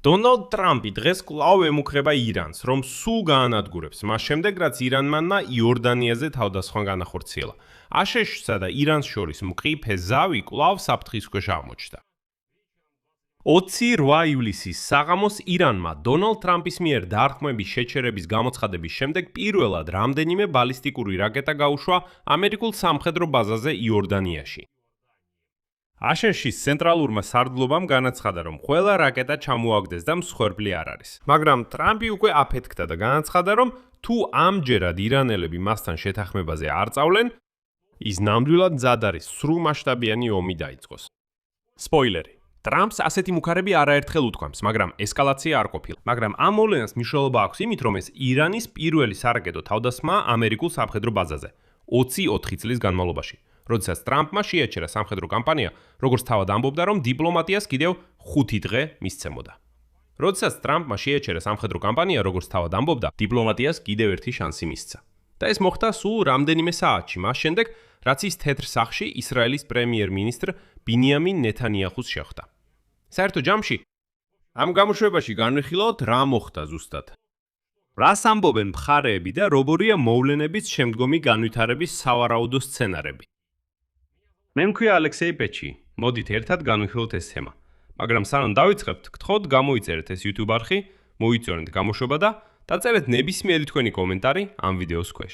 დონალდ ტრამპი დღეს კვლავ ემუქრება ირანს, რომ სულ გაანადგურებს, მას შემდეგ რაც ირანმა იორდანიაზე თავდასხმა განახორციელა. აშშ-სა და ირანს შორის მყიფე ზავი კვლავ საფრთხის ქვეშ აღმოჩნდა. 28 ივლისის საღამოს ირანმა დონალდ ტრამპის მიერ დარტყმების შეჩერების გამოცხადების შემდეგ პირველად რამდენიმე ბალისტიკური რაკეტა გაუშვა ამერიკულ სამხედრო ბაზაზე იორდანიაში. აშშ-ის ცენტრალურმა სარდლობამ განაცხადა, რომ ყველა რაკეტა ჩამოაგდეს და მსხვერპლი არ არის. მაგრამ ტრამპი უკვე აფეთქდა და განაცხადა, რომ თუ ამჯერად ირანელები მასთან შეთანხმებაზე არ წავლენ, ის ნამდვილად მზად არის სრულმასშტაბიანი ომი დაიწყოს. სპოილერი. ტრამპს ასეთი მუქარები არაერთხელ უთქვამს, მაგრამ ესკალაცია არ ყოფილა. მაგრამ ამ მოვლენას მნიშვნელობა აქვს იმით, რომ ეს ირანის პირველი სარაკეტო თავდასხმა ამერიკულ სამხედრო ბაზაზე 24 წლის განმავლობაში. როდესაც ტრამპმა შეაჩერა სამხედრო კამპანია, როგორც თავად ამბობდა, რომ დიპლომატიას კიდევ 5 დღე მისცემოდა. როდესაც ტრამპმა შეაჩერა სამხედრო კამპანია, როგორც თავად ამბობდა, დიპლომატიას კიდევ ერთი შანსი მისცა. და ეს მოხდა სულ რამდენიმე საათში, მას შემდეგ, რაც ის თეთრ სახლში ისრაელის პრემიერ-მინისტრ ბინიამინ ნეთანიაჰუს შეხვდა. საერთო ჯამში ამ გამოშვებაში განვიხილავთ, რა მოხდა ზუსტად. რას ამბობენ მხარეები და როგორია მოვლენების შემდგომი განვითარების სავარაუდო სცენარები. მე მქვია ალექსეი პეჩი, მოდით ერთად განვიხილოთ ეს თემა. მაგრამ სანამ დავიწყებთ, გთხოვთ გამოიწერეთ ეს YouTube არხი, მოიწონეთ გამოშვება და დაწერეთ ნებისმიერი თქვენი კომენტარი ამ ვიდეოს ქვეშ.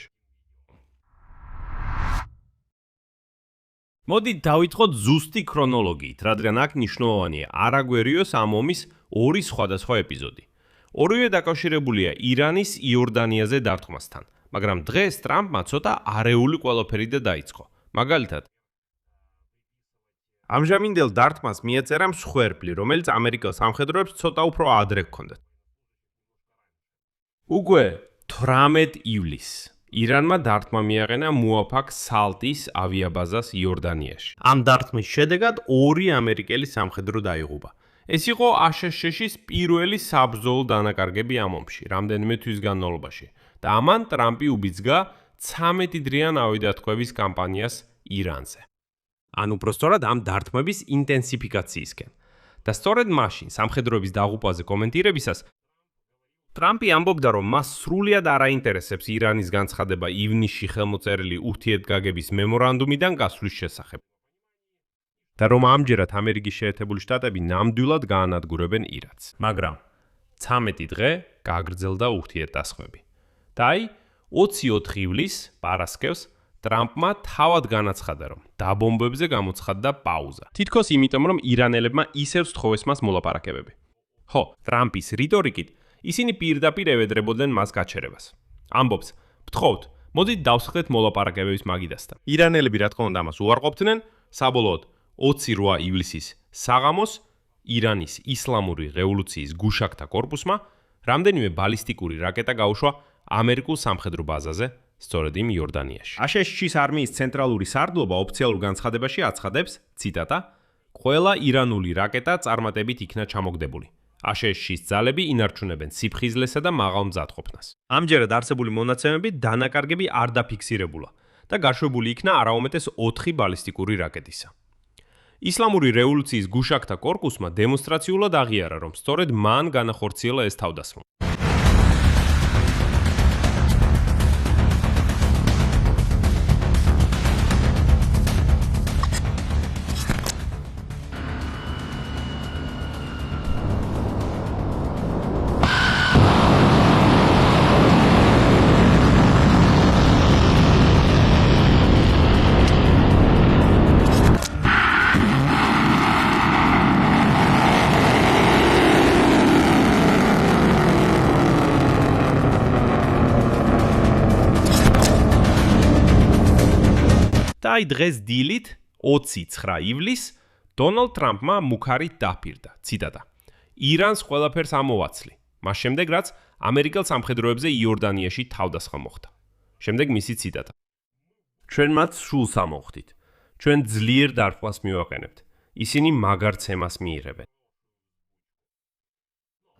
მოდით დავიწყოთ ზუსტი ქრონოლოგიით, რადგან აქ მნიშვნელოვანია არ აგვერიოს ამ ომის ორი სხვადასხვა ეპიზოდი. ორივე დაკავშირებულია ირანის იორდანიაზე დარტყმასთან, მაგრამ დღეს ტრამპმა ცოტა არეული ყველაფერი დაიწყო. მაგალითად, ამჟამინდელ დარტყმას მიეწერა მსხვერპლი, რომელიც ამერიკელ სამხედროებს ცოტა უფრო ადრე ჰქონდათ. უკვე 18 ივლისს ირანმა დარტყმა მიაყენა მუაფაქ სალტის ავიაბაზას იორდანიაში. ამ დარტყმის შედეგად 2 ამერიკელი სამხედრო დაიღუპა. ეს იყო აშშ-ის პირველი საბრძოლო დანაკარგები ამ ომში, რამდენიმე თვის განმავლობაში და ამან ტრამპი უბიძგა 13 დღიან ავადმყოფობის კამპანიას ირანზე. ან უпростоრად ამ დარტყმების ინტენსიფიკაციისკენ. და სწორედ მაშინ სამხედროების დაღუპვაზე კომენტირებისას ტრამპი ამბობდა, რომ მას სრულად არ აინტერესებს ირანის განცხადება ივნისში ხელმოწერილი ურთიერთგაგების მემორანდუმიდან გასვლის შესახებ. და რომ ამჯერად ამერიკის შეერთებული შტატები ნამდვილად გაანადგურებენ ირანს. მაგრამ 13 დღე გაგრძელდა ურთიერთდასხმები. და აი 24 ივლისს პარასკევს ტრამპმა თავად განაცხადა, რომ დაბომბებზე გამოცხადდა პაუზა. თითქოს იმიტომ, რომ ირანელებმა ისევ სთხოვეს მას მოლაპარაკებები. ხო, ტრამპის რიტორიკით ისინი პირდაპირ ევედრებოდნენ მას გაჩერებას. ამბობს, ვთხოვთ, მოდით დავსხდეთ მოლაპარაკებების მაგიდასთან. ირანელები რა თქმა უნდა ამას უარყოფდნენ, საბოლოოდ 28 ივლისის საღამოს ირანის ისლამური რევოლუციის გუშაკთა კორპუსმა რამდენიმე ბალისტიკური რაკეტა გაუშვა ამერიკულ სამხედრო ბაზაზე, სწორედ იმ იორდანიაში. აშშ-ის არმიის ცენტრალური სარდლობა ოფიციალურ განცხადებაში აცხადებს, ციტატა, ყველა ირანული რაკეტა წარმატებით იქნა ჩამოგდებული. აშშ-ის ძალები ინარჩუნებენ სიფხიზლესა და მაღალ მზადყოფნას. ამჯერად არსებული მონაცემები დანაკარგები არ დაფიქსირებულა და გაშვებული იქნა არაუმეტეს 4 ბალისტიკური რაკეტისა. ისლამური რევოლუციის გუშაკთა კორპუსმა დემონსტრაციულად აღიარა, რომ სწორედ მან განახორციელა ეს თავდასხმა. და აი დღეს დილით 29 ივლისს დონალდ ტრამპმა მუქარით დაფირდა, ციტატა. ირანს ყველაფერს ამოვაცლი, მას შემდეგ რაც ამერიკელ სამხედროებზე იორდანიაში თავდასხმა მოხდა. შემდეგ მისი ციტატა. ჩვენ მათ სულს ამოვხდით. ჩვენ ძლიერ დარტყმას მივაყენებთ. ისინი მაგარ ცემას მიიღებენ.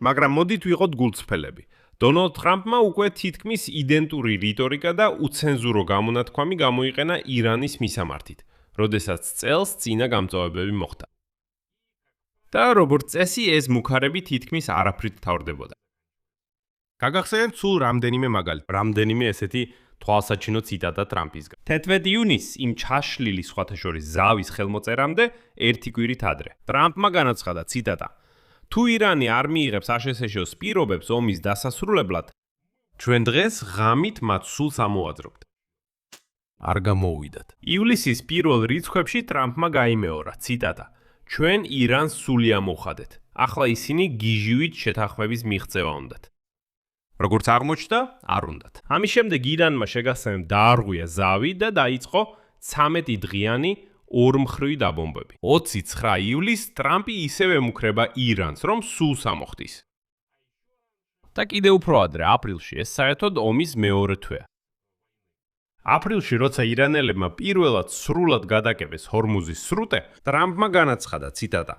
მაგრამ მოდით ვიყოთ გულწრფელები. დონალდ ტრამპმა უკვე თითქმის იდენტური რიტორიკა და უცენზურო გამონათქვამი გამოიყენა ირანის მისამართით, როდესაც წელს წინა გამწვავებები მოხდა. და როგორც წესი ეს მუქარები თითქმის არაფრით თავრდებოდა. გაგახსენებთ სულ რამდენიმე მაგალითი. რამდენიმე ესეთი თვალსაჩინო ციტატა ტრამპისგან. 11 ივნისს იმ ჩაშლილი სხვათა შორის ზავის ხელმოწერამდე ერთი კვირით ადრე. ტრამპმა განაცხადა ციტატა: თუ ირანი არ მიიღებს აშშ-ს პირობებს ომის დასასრულებლად, ჩვენ დღეს ღამით მათ სულს ამოვაძრობთ. არ გამოუვიდათ. ივლისის პირველ რიცხვებში ტრამპმა გაიმეორა ციტატა: ჩვენ ირანს სული ამოვხადეთ. ახლა ისინი გიჟივით შეთანხმების მიღწევა უნდათ. როგორც აღმოჩნდა, არ უნდათ. ამის შემდეგ ირანმა შეგასწევ დაარღვია ზავი და დაიწყო 13 დღიანი ორმხრივი დაბომბები. 29 ივლისს ტრამპი ისევ ემუქრება ირანს, რომ სულს ამოხდის. და კიდევ უფრო ადრე, აპრილში, ეს საერთოდ ომის მეორე თვეა. აპრილში, როცა ირანელებმა პირველად სრულად გადაკებეს ჰორმუზის სრუტე, ტრამპმა განაცხადა ციტატა: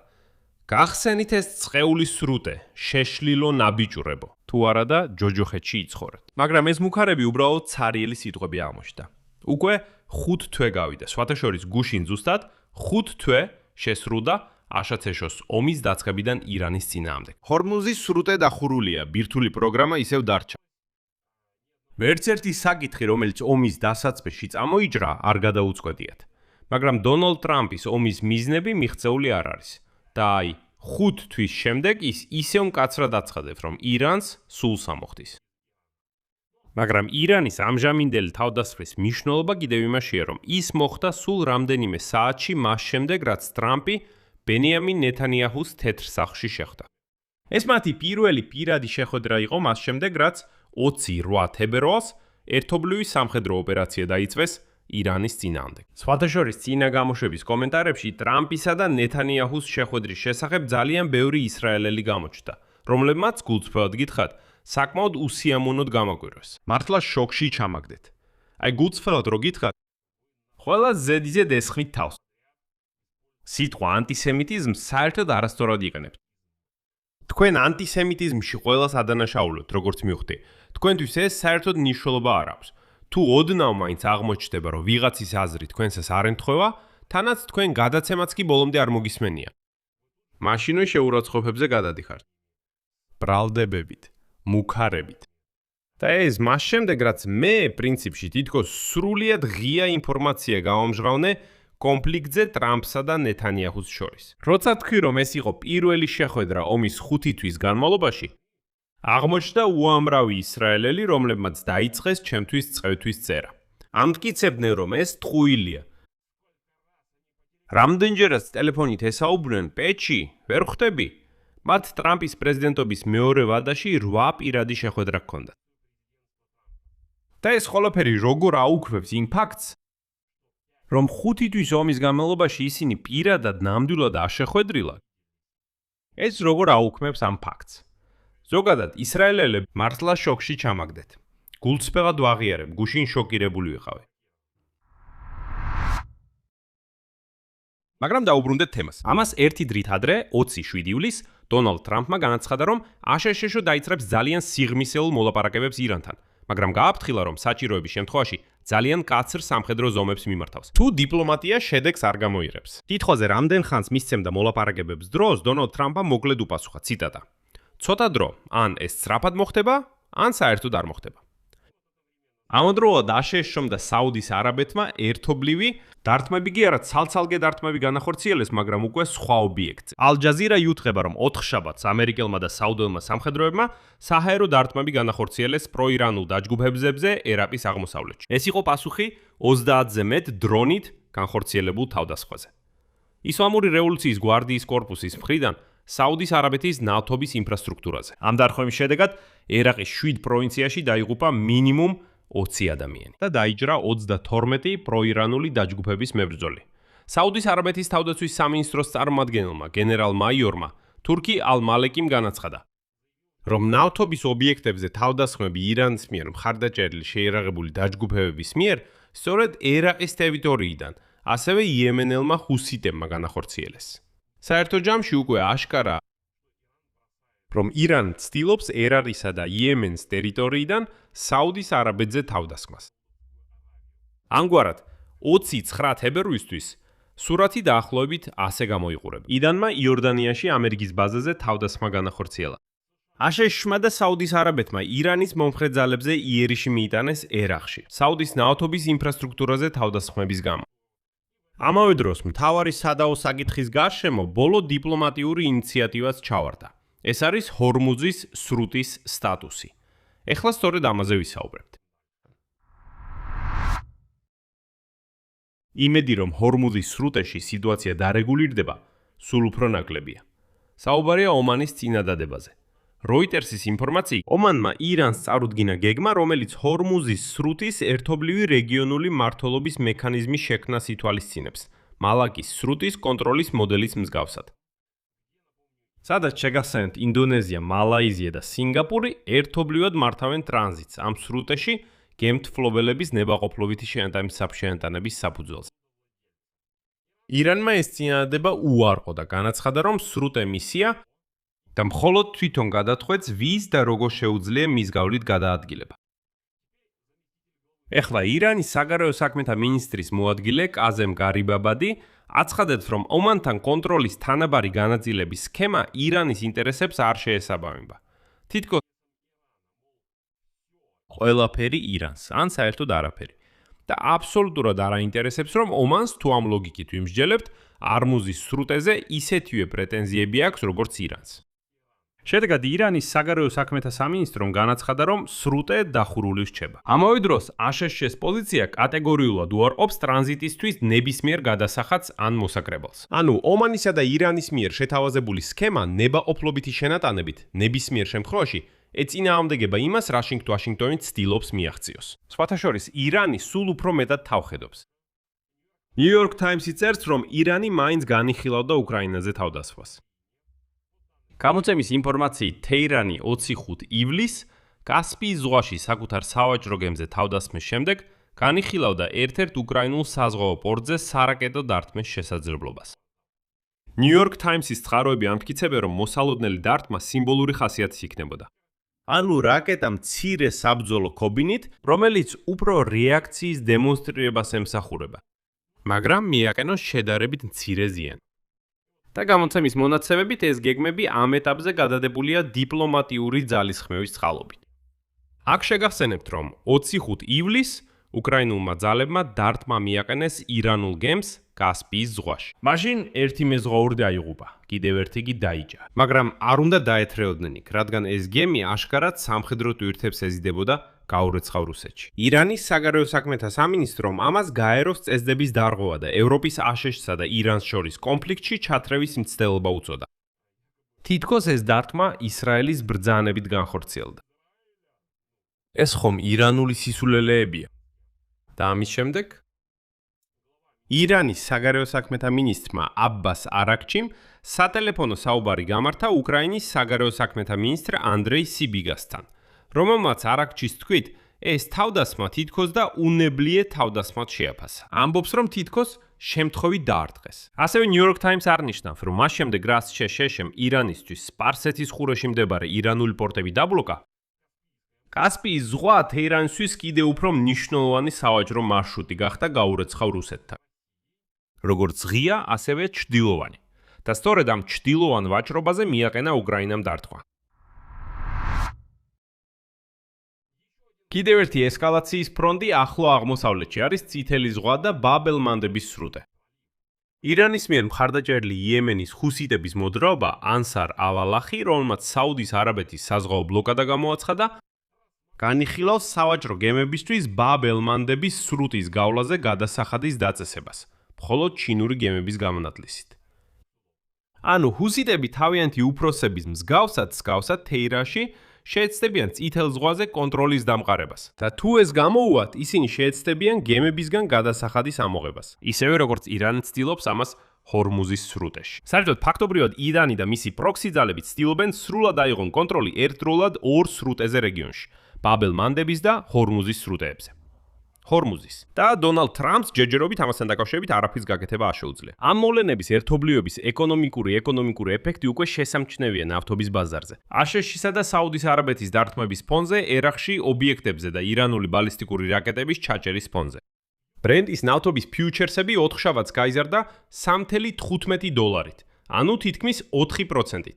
გახსენით ეს წყეულის სრუტე, შეშლილო ნაბიჭურებო, თუ არა და ჯოჯოხეთში იცხოვრეთ. მაგრამ ეს მუქარები უბრალოდ ცარიელი სიტყვები აღმოჩნდა. უკვე 5 თვე გავიდა, სხვათა შორის გუშინ ზუსტად 5 თვე შესრულდა აშშ-ს ომის დაწყებიდან ირანის წინააღმდეგ. ჰორმუზის სრუტე დახურულია, ბირთვული პროგრამა ისევ დარჩა. ვერც ერთი საკითხი, რომელიც ომის დასაწყისში წამოიჭრა, არ გადაუწყვეტიათ. მაგრამ დონალდ ტრამპის ომის მიზნები მიღწეული არ არის. და აი, 5 თვის შემდეგ ის ისევ მკაცრად აცხადებს, რომ ირანს სულს ამოხდის. მაგრამ ირანის ამჟამინდელი თავდასხმის მნიშვნელობა კიდევ იმაშია, რომ ის მოხდა სულ რამდენიმე საათში მას შემდეგ, რაც ტრამპი ბენიამინ ნეთანიაჰუს თეთრ სახლში შეხვდა. ეს მათი პირველი პირადი შეხვედრა იყო მას შემდეგ, რაც 28 თებერვალს ერთობლივი სამხედრო ოპერაცია დაიწყეს ირანის წინააღმდეგ. სხვათა შორის წინა გამოშვების კომენტარებში ტრამპისა და ნეთანიაჰუს შეხვედრის შესახებ ძალიან ბევრი ისრაელელი გამოჩნდა, რომლებმაც გულწრფელად გითხრათ, საკმაოდ უსიამოვნოდ გამაკვირვეს. მართლა შოკში ჩამაგდეთ. აი გულწრფელად რო გითხრათ, ყველა ზედიზედ ესხმით თავს. სიტყვა ანტისემიტიზმს საერთოდ არასწორად იყენებთ. თქვენ ანტისემიტიზმში ყველას ადანაშაულოთ, როგორც მივხვდი. თქვენთვის ეს საერთოდ მნიშვნელობა არ აქვს. თუ ოდნავ მაინც აღმოჩნდება, რომ ვიღაცის აზრი თქვენს ეს არ ემთხვევა, თანაც თქვენ გადაცემაც კი ბოლომდე არ მოგისმენია. მაშინვე შეურაცხყოფებზე გადადიხართ. ბრალდებებით, მუქარებით. და ეს მას შემდეგ, რაც მე პრინციპში თითქოს სრულიად ღია ინფორმაცია გავამჟღავნე კონფლიქტზე ტრამპსა და ნეთანიაჰუს შორის. როცა თქვი, რომ ეს იყო პირველი შეხვედრა ომის 5 თვის განმავლობაში, აღმოჩნდა უამრავი ისრაელელი, რომლებმაც დაიწყეს ჩემთვის წვეთვის წერა. ამტკიცებდნენ, რომ ეს ტყუილია. რამდენჯერაც ტელეფონით ესაუბრნენ პეჩი, ვერ ხვდები? მათ ტრამპის პრეზიდენტობის მეორე ვადაში 8 პირადი შეხვედრა ჰქონდათ. და ეს ყველაფერი როგორ აუქმებს იმ ფაქტს, რომ 5 თვის ომის განმავლობაში ისინი პირადად ნამდვილად არ შეხვედრილან? ეს როგორ აუქმებს ამ ფაქტს? ზოგადად, ისრაელელები მართლა შოკში ჩამაგდეთ. გულწრფელად ვაღიარებ, გუშინ შოკირებული ვიყავი. მაგრამ დაუბრუნდეთ თემას. ამას ერთი დრით ადრე, 27 ივლისს, დონალდ ტრამპმა განაცხადა, რომ აშშ დაიწყებს ძალიან სიღრმისეულ მოლაპარაკებებს ირანთან, მაგრამ გააფრთხილა, რომ საჭიროების შემთხვევაში ძალიან კაცრ სამხედრო ზომებს მიმართავს. თუ დიპლომატია შედეგს არ გამოიღებს. კითხვაზე რამდენ ხანს მისცემდა მოლაპარაკებებს დროს, დონალდ ტრამპმა მოკლედ უპასუხა ციტატა: ცოტა დრო, ან ეს სწრაფად მოხდება, ან საერთოდ არ მოხდება. ამავდროულად აშშ-მ და საუდის არაბეთმა ერთობლივი დარტყმები კი არა, ცალ-ცალკე დარტყმები განახორციელეს, მაგრამ უკვე სხვა ობიექტზე. ალ-ჯაზირა იუთხრება, რომ 4 შაბათს ამერიკელმა და საუდელმა სამხედროებმა საჰაერო დარტყმები განახორციელეს პროირანულ დაჯგუფებებზე ერაყის აღმოსავლეთში. ეს იყო პასუხი 30-ზე მეტ დრონით განხორციელებულ თავდასხმაზე. ისლამური რევოლუციის გვარდიის კორპუსის მხრიდან საუდის არაბეთის ნავთობის ინფრასტრუქტურაზე. ამ დარტყმების შედეგად ერაყის 7 პროვინციაში დაიღუპა მინიმუმ 20 ადამიანი და დაიჯრა 32 პროირანული დაჯგუფების მებრძოლი. საუდის არაბეთის თავდაცვის სამინისტროს წარმომადგენელმა გენერალ-მაიორმა თურქი ალ-მალეკიმ განაცხადა, რომ ნავთობის ობიექტებზე თავდასხმები ირანის მიერ მხარდაჭერილი შეიარაღებული დაჯგუფებების მიერ სწორედ ერაყის ტერიტორიიდან, ასევე იემენელმა ჰუსიტებმა განახორციელეს. საერთო ჯამში უკვე აშკარა, რომ ირანი ცდილობს ერაყისა და იემენის ტერიტორიიდან საუდის არაბეთზე თავდასხმას. ამგვარად, 29 თებერვლისთვის სურათი დაახლოებით ასე გამოიყურება. ირანმა იორდანიაში ამერიკის ბაზაზე თავდასხმა განახორციელა. აშშ-მა და საუდის არაბეთმა ირანის მომხრე ძალებზე იერიში მიიტანეს ერაყში, საუდის ნავთობის ინფრასტრუქტურაზე თავდასხმების გამო. ამავე დროს მთავარი სადაო საკითხის გარშემო ბოლო დიპლომატიური ინიციატივაც ჩავარდა. ეს არის ჰორმუზის სრუტის სტატუსი. ეხლა სწორედ ამაზე ვისაუბრებთ. იმედი რომ ჰორმუზის სრუტეში სიტუაცია დარეგულირდება, სულ უფრო ნაკლებია. საუბარია ომანის წინადადებაზე. როიტერსის ინფორმაციით, ომანმა ირანს წარუდგინა გეგმა, რომელიც ჰორმუზის სრუტის ერთობლივი რეგიონული მმართველობის მექანიზმის შექმნას ითვალისწინებს, მალაკის სრუტის კონტროლის მოდელის მსგავსად. სადაც შეგახსენებთ, ინდონეზია, მალაიზია და სინგაპური ერთობლივად მართავენ ტრანზიტს ამ სრუტეში გემთმფლობელების ნებაყოფლობითი შეეტანების საფუძველზე. ირანმა ეს წინადადება უარყო და განაცხადა, რომ სრუტე მისია და მხოლოდ თვითონ გადაწყვეტს, ვის და როგორ შეუძლია მის გავლით გადაადგილება. ეხლა ირანის საგარეო საქმეთა მინისტრის მოადგილე კაზემ გარიბაბადი აცხადებს, რომ ომანთან კონტროლის თანაბარი განაწილების სქემა ირანის ინტერესებს არ შეესაბამება. თითქოს ყველაფერი ირანს, ან საერთოდ არაფერი. და აბსოლუტურად არ აინტერესებს, რომ ომანს თუ ამ ლოგიკით ვიმსჯელებთ, არმუზის სრუტეზე ისეთივე პრეტენზიები აქვს, როგორც ირანს. შედეგად ირანის საგარეო საქმეთა სამინისტრომ განაცხადა, რომ სრუტე დახურული რჩება. ამავე დროს აშშ-ის პოზიცია კატეგორიულად უარყოფს ტრანზიტისთვის ნებისმიერ გადასახადს ან მოსაკრებელს. ანუ ომანისა და ირანის მიერ შეთავაზებული სქემა ნებაყოფლობითი შენატანებით ნებისმიერ შემთხვევაში ეწინააღმდეგება იმას, რაშინ ვაშინგტონი ცდილობს მიაღწიოს. სხვათა შორის, ირანი სულ უფრო მეტად თავხედობს. New York Times-ი წერს, რომ ირანი მაინც განიხილავდა უკრაინაზე თავდასხმას. გამოცემის ინფორმაციით, თეირანი 25 ივლისს კასპიის ზღვაში საკუთარ სავაჭრო გემზე თავდასხმის შემდეგ განიხილავდა ერთ-ერთ უკრაინულ საზღვაო პორტზე სარაკეტო დარტყმის შესაძლებლობას. New York Times-ის წყაროები ამტკიცებენ, რომ მოსალოდნელი დარტყმა სიმბოლური ხასიათის იქნებოდა. ანუ რაკეტა მცირე საბრძოლო ქობინით, რომელიც უფრო რეაქციის დემონსტრირებას ემსახურება, მაგრამ მიაყენოს შედარებით მცირე ზიანი. და გამოცემის მონაცემებით ეს გეგმები ამ ეტაპზე გადადებულია დიპლომატიური ძალისხმევის წყალობით. აქ შეგახსენებთ, რომ 25 ივლისს უკრაინულმა ძალებმა დარტყმა მიაყენეს ირანულ გემს კასპიის ზღვაში. მაშინ ერთი მეზღვაური დაიღუპა, კიდევ ერთი კი დაიჭა. მაგრამ არ უნდა დაეთრეოდნენ იქ, რადგან ეს გემი აშკარად სამხედრო ტვირთებს ეზიდებოდა გაურეცხავ რუსეთში. ირანის საგარეო საქმეთა სამინისტრომ ამას გაეროს წესდების დარღვევა და ევროპის აშშ-სა და ირანს შორის კონფლიქტში ჩათრევის მცდელობა უწოდა. თითქოს ეს დარტყმა ისრაელის ბრძანებით განხორციელდა. ეს ხომ ირანული სისულელეებია. და ამის შემდეგ ირანის საგარეო საქმეთა მინისტრმა აბბას არაქჩიმ სატელეფონო საუბარი გამართა უკრაინის საგარეო საქმეთა მინისტრ ანდრეი სიბიგასთან, რომელმაც არაქჩის თქმით, ეს თავდასხმა თითქოს და უნებლიე თავდასხმად შეაფასა. ამბობს, რომ თითქოს შემთხვევით დაარტყეს. ასევე New York Times არნიშნავს, რომ მას შემდეგ რაც შეშემ ირანისთვის სპარსეთის ყურეში მდებარე ირანული პორტები დაბლოკა, კასპიის ზღვა თეირანისთვის კიდევ უფრო მნიშვნელოვანი სავაჭრო მარშრუტი გახდა გაურეცხავ რუსეთთან. როგორც ღია, ასევე ჩრდილოვანი. და სწორედ ამ ჩრდილოვან ვაჭრობაზე მიაყენა უკრაინამ დარტყმა. კიდევ ერთი ესკალაციის ფრონტი ახლო აღმოსავლეთში არის წითელი ზღვა და ბაბ-ელ-მანდების სრუტე. ირანის მიერ მხარდაჭერილი იემენის ჰუსიტების მოძრაობა ანსარ ავალახი, რომელმაც საუდის არაბეთის საზღვაო ბლოკადა გამოაცხადა, განიხილავს სავაჭრო გემებისთვის ბაბ-ელ-მანდების სრუტის გავლაზე გადასახადის დაწესებას, მხოლოდ ჩინური გემების გამონათლისით. ანუ ჰუსიტები თავიანთი უფროსების მსგავსად თეირანში შეეცდებიან წითელ ზღვაზე კონტროლის დამყარებას და თუ ეს გამოუვათ, ისინი შეეცდებიან გემებისგან გადასახადის ამოღებას, ისევე როგორც ირანი ცდილობს ამას ჰორმუზის სრუტეში. საერთოდ ფაქტობრივად ირანი და მისი პროქსი ძალები ცდილობენ სრულად აიღონ კონტროლი ერთდროულად ორ სრუტეზე რეგიონში, ბაბ-ელ-მანდების და ჰორმუზის სრუტეებზე. ჰორმუზის და დონალდ ტრამპს ჯერჯერობით ამასთან დაკავშირებით არაფრის გაკეთება არ შეუძლია. ამ მოვლენების ერთობლიობის ეკონომიკური ეფექტი უკვე შესამჩნევია ნავთობის ბაზარზე. აშშ-სა და საუდის არაბეთის დარტყმების ფონზე, ერაყში ობიექტებზე და ირანული ბალისტიკური რაკეტების ჩაჭერის ფონზე. ბრენტის ნავთობის ფიუჩერსები 4 შაბათს გაიზარდა $3.15, ანუ თითქმის 4%.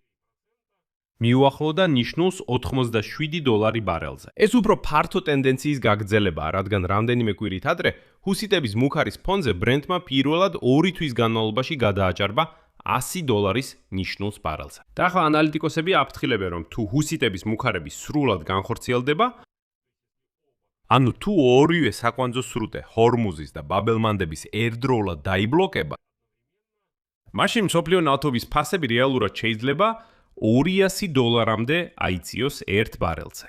მიუახლოვდა ნიშნულს $87 ბარელზე. ეს უფრო ფართო ტენდენციის გაგრძელებაა, რადგან რამდენიმე კვირით ადრე ჰუსიტების მუქარის ფონზე ბრენტმა პირველად 2 თვის განმავლობაში გადააჭარბა $100 ნიშნულს ბარელზე. და ახლა ანალიტიკოსები აფრთხილებენ, რომ თუ ჰუსიტების მუქარები სრულად განხორციელდება, ანუ თუ ორივე საკვანძო სრუტე ჰორმუზის და ბაბ-ელ-მანდების ერთდროულად დაიბლოკება, მაშინ მსოფლიო ნავთობის ფასები რეალურად შეიძლება $200-მდე აიწიოს 1 ბარელზე.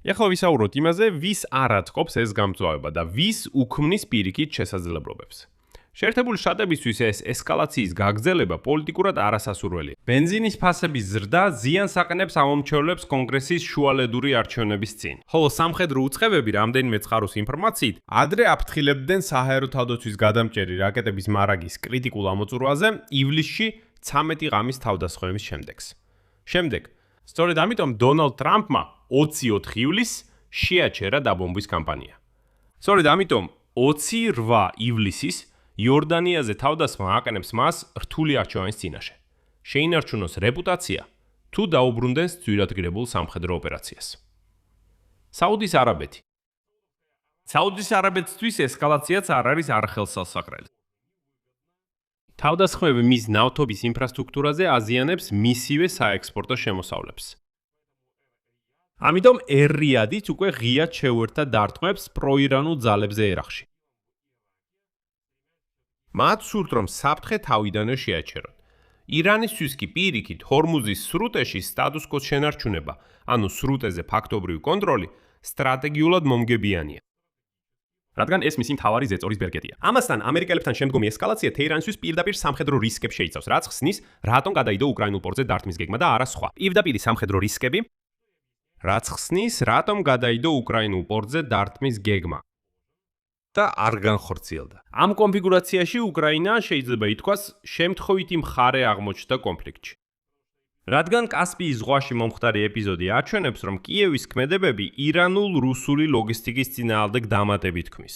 ეხლა ვისაუბროთ იმაზე, ვის არ ათყობს ეს გამწვავება და ვის უქმნის პირიქით შესაძლებლობებს. შეერთებული შტატებისთვის ეს ესკალაციის გაგრძელება პოლიტიკურად არასასურველია. ბენზინის ფასების ზრდა ზიანს აყენებს ამომრჩევლებს კონგრესის შუალედური არჩევნების წინ. ხოლო სამხედრო უწყებები რამდენიმე წყაროს ინფორმაციით, ადრე აფრთხილებდნენ საჰაერო თავდაცვის გადამჭერი რაკეტების მარაგის კრიტიკულ ამოწურვაზე ივლისში 13 ღამის თავდასხმების შემდეგ. სწორედ ამიტომ დონალდ ტრამპმა 24 ივლისს შეაჩერა დაბომბვის კამპანია. სწორედ ამიტომ 28 ივლისის იორდანიაზე თავდასხმა აყენებს მას რთული არჩევანის წინაშე. შეინარჩუნოს რეპუტაცია, თუ დაუბრუნდენს ძვირადღირებულ სამხედრო ოპერაციას. საუდის არაბეთი. საუდის არაბეთისთვის ესკალაციაც არ არის არახელსასაყრელი. თავდასხმები მის ნავთობის ინფრასტრუქტურაზე აზიანებს მისივე საექსპორტო შემოსავლებს. ამიტომ ერ-რიადიც უკვე ღიად შეუერთდა დარტყმებს პროირანულ ძალებზე ერაყში. მათ სურთ, რომ საფრთხე თავიდანვე შეაჩერონ. ირანისთვის კი პირიქით ჰორმუზის სრუტეში სტატუს-კვოს შენარჩუნება, ანუ სრუტეზე ფაქტობრივი კონტროლი, სტრატეგიულად მომგებიანია. რადგან ეს მისი მთავარი ზეწოლის ბერკეტია. ამასთან ამერიკელებთან შემდგომი ესკალაცია თეირანისთვის პირდაპირ სამხედრო რისკებს შეიცავს, რაც ხსნის, რატომ გადაიდო უკრაინულ პორტზე დარტმის გეგმა და არა სხვა. პირდაპირი სამხედრო რისკები, რაც ხსნის, რატომ გადაიდო უკრაინულ პორტზე დარტმის გეგმა და არ განხორციელდა. ამ კონფიგურაციაში უკრაინა შეიძლება ითქვას შემთხვევითი მხარე აღმოჩნდა კონფლიქტში. რადგან კასპიის ზღვაში მომხდარი ეპიზოდი აჩვენებს, რომ კიევის ქმედებები ირანულ-რუსული ლოგისტიკის წინააღმდეგ დამატებით ქმნის.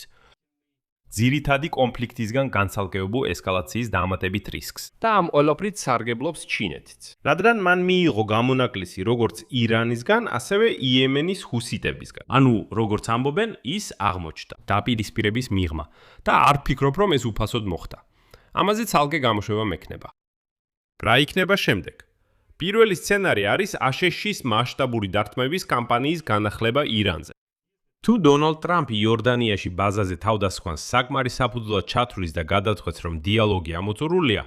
ძირითადი კონფლიქტისგან განცალკევებულ ესკალაციის დამატებით რისკს. და ამ ყველაფრით სარგებლობს ჩინეთიც. რადგან მან მიიღო გამონაკლისი როგორც ირანისგან, ასევე იემენის ჰუსიტებისგან. ანუ, როგორც ამბობენ, ის აღმოჩნდა დაპირისპირების მიღმა და არ ფიქრობ, რომ ეს უფასოდ მოხდა. ამაზე ცალკე გამოშვება მექნება. რა იქნება შემდეგ? პირველი სცენარი არის აშშ-ის მასშტაბური დარტყმების კამპანიის განახლება ირანზე. თუ დონალდ ტრამპი იორდანიაში ბაზაზე თავდასხმას საკმარი საფუძვლად ჩათვლის და გადაწყვეტს, რომ დიალოგი ამოწურულია,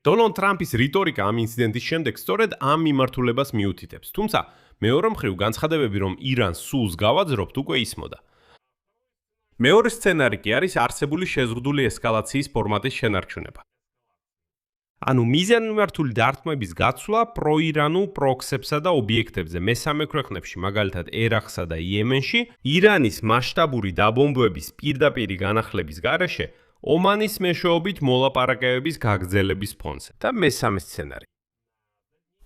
დონალდ ტრამპის რიტორიკა ამ ინციდენტის შემდეგ სწორედ ამ მიმართულებას მიუთითებს. თუმცა, მეორე მხრივ განცხადებები, რომ ირანს სულს გავაძრობთ, უკვე ისმოდა. მეორე სცენარი კი არის არსებული შეზღუდული ესკალაციის ფორმატის შენარჩუნება. ანუ მიზანმიმართული დარტყმების გაცვლა პროირანულ პროქსებსა და ობიექტებზე მესამე ქვეყნებში, მაგალითად ერაყსა და იემენში, ირანის მასშტაბური დაბომბვების პირდაპირი განახლების გარეშე, ომანის მეშვეობით მოლაპარაკებების გაგრძელების ფონზე. და მესამე სცენარი.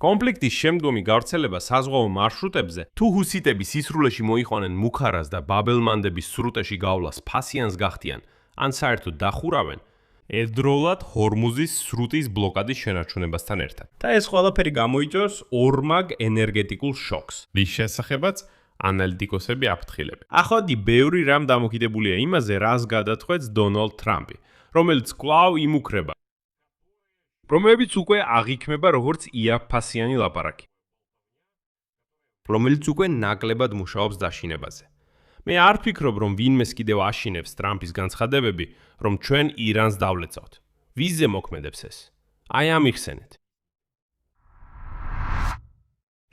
კონფლიქტის შემდგომი გავრცელება საზღვაო მარშრუტებზე, თუ ჰუსიტები სისრულეში მოიყვანენ მუქარას და ბაბ-ელ-მანდების სრუტეში გავლას ფასიანს გახდიან, ან საერთოდ დახურავენ, ერთდროულად ჰორმუზის სრუტის ბლოკადის შენარჩუნებასთან ერთად. და ეს ყველაფერი გამოიწვევს ორმაგ ენერგეტიკულ შოკს, რის შესახებაც ანალიტიკოსები აფრთხილებენ. ახლა ბევრი რამ დამოკიდებულია იმაზე, რას გადაწყვეტს დონალდ ტრამპი, რომელიც კვლავ იმუქრება, რომელიც უკვე აღიქმება როგორც იაფფასიანი ლაპარაკი, რომელიც უკვე ნაკლებად მუშაობს დაშინებაზე. მე არ ფიქრობ, რომ ვინმეს კიდევ აშინებს ტრამპის განცხადებები, რომ ჩვენ ირანს დავლეწავთ. ვიზზე მოქმედებს ეს? აი ამიხსენეთ.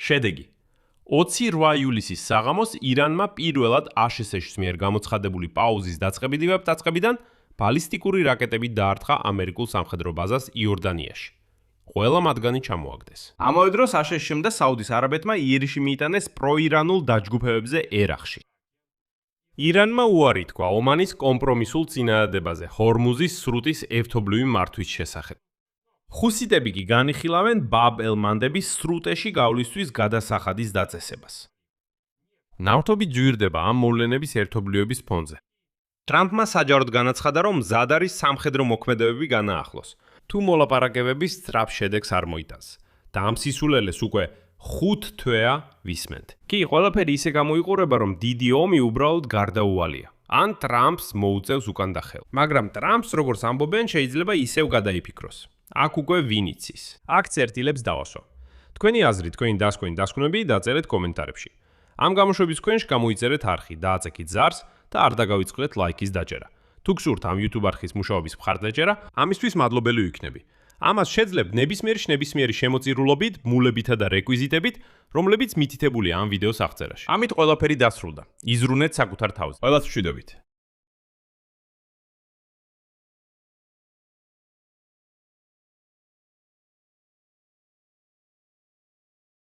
შედეგი. 28 ივლისის საღამოს ირანმა პირველად აშშ-ს მიერ გამოცხადებული პაუზის დაწყებიდან ბალისტიკური რაკეტები დაარტყა ამერიკულ სამხედრო ბაზას იორდანიაში. ყველა მათგანი ჩამოაგდეს. ამავე დროს აშშ-მ და საუდის არაბეთმა იერიში მიიტანეს პროირანულ დაჯგუფებებზე ერაყში. ირანმა უარი თქვა ომანის კომპრომისულ წინადადებაზე ჰორმუზის სრუტის ერთობლივი მართვის შესახებ. ჰუსიტები კი განიხილავენ ბაბ-ელ-მანდების სრუტეში გავლისთვის გადასახადის დაწესებას. ნავთობი ძვირდება ამ მოვლენების ერთობლიობის ფონზე. ტრამპმა საჯაროდ განაცხადა, რომ მზად არის სამხედრო მოქმედებები განაახლოს, თუ მოლაპარაკებების სწრაფ შედეგს არ მოიტანს. და ამ სისულელეს უკვე 5 თვეა ვისმენთ. კი, ყველაფერი ისე გამოიყურება, რომ დიდი ომი უბრალოდ გარდაუვალია. ან ტრამპს მოუწევს უკან დახევა. მაგრამ ტრამპს, როგორც ამბობენ, შეიძლება ისევ გადაიფიქროს. აქ უკვე ვინ იცის. აქ წერტილებს დავასვა. თქვენი აზრი, თქვენი დასკვნები დაწერეთ კომენტარებში. ამ გამოშვების ქვეშ გამოიწერეთ არხი, დააწექით ზარს და არ დაგავიწყდეთ ლაიქის დაჭერა. თუ გსურთ ამ YouTube არხის მუშაობის მხარდაჭერა, ამისთვის მადლობელი ვიქნები. ამას შეძლებთ ნებისმიერი შემოწირულობით, მულებითა და რეკვიზიტებით, რომლებიც მითითებულია ამ ვიდეოს აღწერაში. ამით ყველაფერი დასრულდა. იზრუნეთ საკუთარ თავზე. ყველას მშვიდობით.